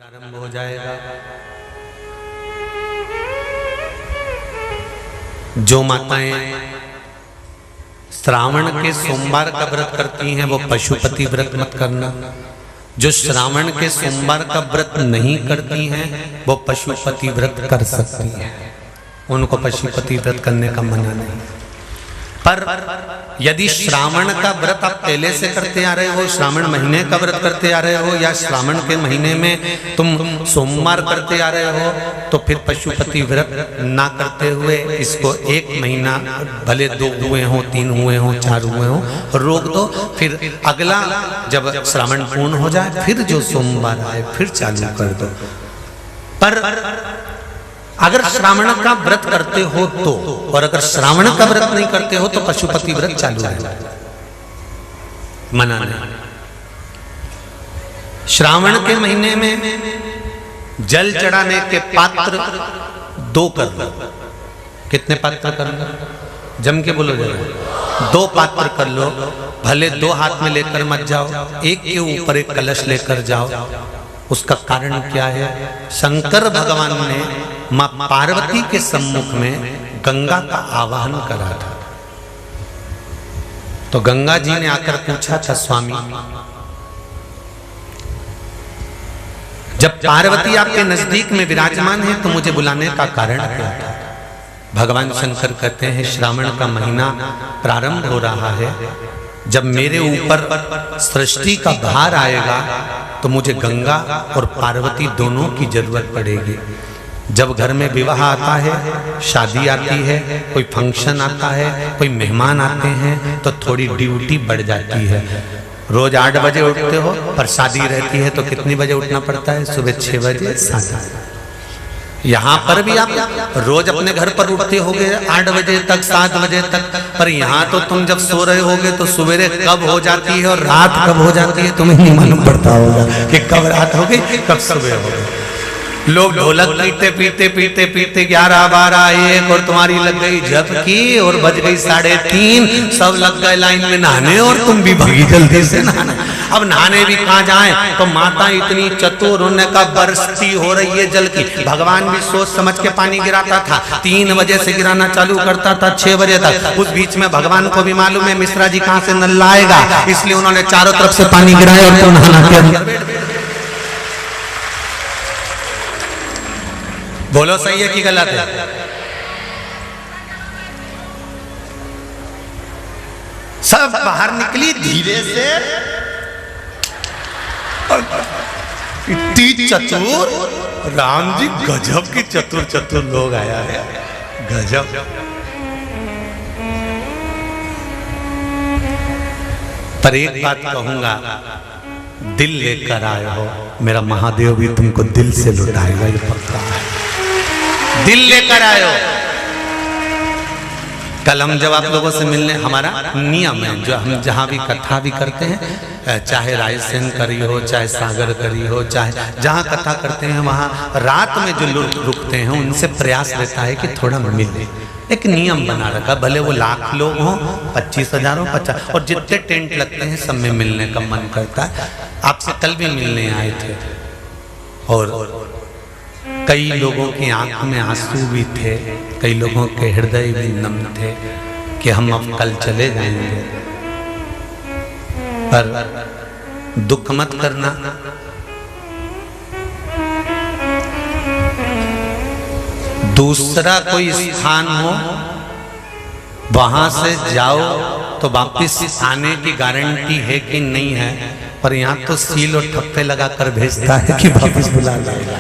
प्रारंभ हो जाएगा। जो माताएं श्रावण के सोमवार का व्रत करती हैं वो पशुपति व्रत मत करना। जो श्रावण के सोमवार का व्रत नहीं करती हैं वो पशुपति व्रत कर सकती हैं, उनको पशुपति व्रत करने का मना नहीं। पर यदि श्रावण का व्रत आप पहले से करते आ रहे हो, श्रावण महीने का व्रत करते आ रहे हो, या श्रावण के महीने में तुम सोमवार करते आ रहे हो, तो फिर पशुपति व्रत ना करते हुए इसको एक महीना, भले 2 हुए हो, 3 हुए हो, 4 हुए हो, रोक दो। फिर अगला जब श्रावण पूर्ण हो जाए फिर जो सोमवार आए फिर चालू कर दो। पर अगर श्रावण का व्रत करते हो तो, और अगर श्रावण का व्रत नहीं करते हो तो पशुपति व्रत चालू है, मना नहीं। श्रावण के महीने में जल चढ़ाने के पात्र 2 कर लो। कितने पात्र कर लो? जम के बोलो जरा। 2 पात्र कर लो, भले 2 हाथ में लेकर मत जाओ, एक के ऊपर एक कलश लेकर जाओ। उसका कारण क्या है? शंकर भगवान ने मां पार्वती के सम्मुख में गंगा का आवाहन करा था। तो गंगा जी ने आकर पूछा था, स्वामी जब पार्वती आपके नजदीक में विराजमान है तो मुझे बुलाने का कारण क्या था? भगवान शंकर कहते हैं, श्रावण का महीना प्रारंभ हो रहा है, जब मेरे ऊपर सृष्टि का भार आएगा तो मुझे गंगा और पार्वती दोनों की जरूरत पड़ेगी। जब घर में विवाह आता है, शादी आती है, कोई फंक्शन आता है, कोई मेहमान आते हैं, तो थोड़ी ड्यूटी बढ़ जाती है। रोज 8 बजे उठते हो, पर शादी रहती है तो कितनी बजे उठना पड़ता है? सुबह 6 बजे 7। यहाँ पर भी आप रोज अपने घर पर उठते होगे 8 बजे तक, 7 बजे तक, पर यहाँ तो तुम जब सो रहे होगे तो सवेरे कब हो जाती है और रात कब हो जाती है तुम्हें नहीं मालूम पड़ता होगा कि कब रात हो गई कब सुबह हो गई। लोग ढोलक पीटते पीटते पीटते पीटते 11, 12, 1 और तुम्हारी लग गई झपकी और बज गई 3:30, सब लग गए लाइन में नहाने और तुम भी भागी जल्दी से नहाने। अब नहाने भी कहाँ जाएं? तो माता इतनी चतुर, उन्हें का बरसती हो रही है जल की। भगवान भी सोच समझ के पानी गिराता था, 3 बजे से गिराना चालू करता था 6 बजे तक। उस बीच में भगवान को भी मालूम है मिश्रा जी कहाँ से नल लाएगा, इसलिए उन्होंने चारों तरफ से पानी गिराया और तो नहाना के अंदर। बोलो सही है कि गलत है? सब बाहर निकली धीरे से, इतनी चतुर राम जी, गजब की चतुर चतुर लोग आया है, गजब। पर एक बात कहूंगा, दिल लेकर आए हो, मेरा महादेव भी तुमको दिल से लुटाएगा, ये पक्का है। दिल लेकर आए हो। कल हम जब आप लोगों से मिलने, हमारा नियम है, जो हम जहाँ भी कथा भी करते हैं, चाहे रायसेन करी हो, चाहे सागर करी हो, चाहे जहाँ कथा करते हैं, वहाँ रात में जो लोग रुकते हैं उनसे प्रयास रहता है कि थोड़ा मिले। एक नियम बना रखा, भले वो 1,00,000 लोग हों, 25,000 हो, 50, और जितने टेंट लगते हैं सब में मिलने का मन करता है। आपसे कल भी मिलने आए थे और कई लोगों की आंख में आंसू भी थे, कई लोगों के हृदय भी नम थे कि हम अब कल चले जाएंगे। पर दुख मत करना, दूसरा कोई स्थान हो वहां से जाओ तो वापिस आने की गारंटी है कि नहीं है, पर यहाँ तो सील और ठप्पे लगाकर भेजता है कि वापिस बुला लाएगा।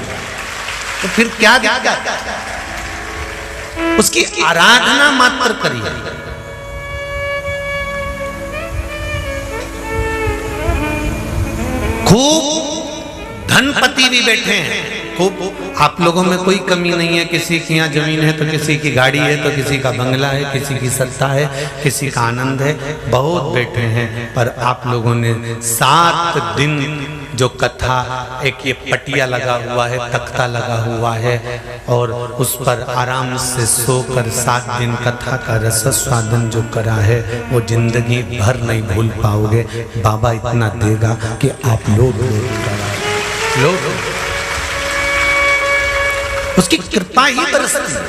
तो फिर क्या दिक्कत? उसकी आराधना मात्र करिए। खूब धनपति भी बैठे हैं, खूब, आप लोगों में कोई कमी नहीं है। किसी की यहाँ जमीन है तो किसी की गाड़ी है, तो किसी का बंगला है, किसी की सत्ता है, किसी का आनंद है, बहुत बैठे हैं। पर आप लोगों ने 7 दिन जो कथा, एक ये पटिया लगा हुआ है, तख्ता लगा हुआ है, और उस पर आराम से सोकर 7 दिन कथा का रस स्वादन जो करा है वो जिंदगी भर नहीं भूल पाओगे। बाबा इतना देगा कि आप लोग उसकी कृपा ही बरसती है।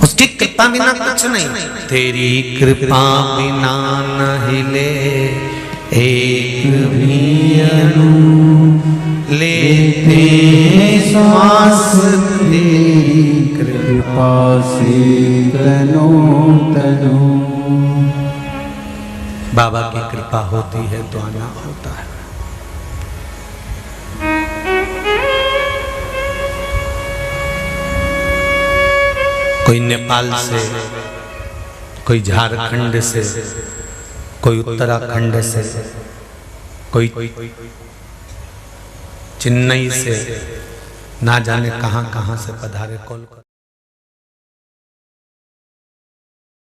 उसकी कृपा बिना कुछ नहीं। तेरी कृपा बिना न हिले एक भी अणु, लेते श्वास तेरी कृपा से तनो तनो। बाबा की कृपा होती है तो आना होता है। कोई नेपाल से, कोई झारखंड से, कोई उत्तराखंड से, कोई चेन्नई से, ना जाने कहां कहां से पधारे। कौन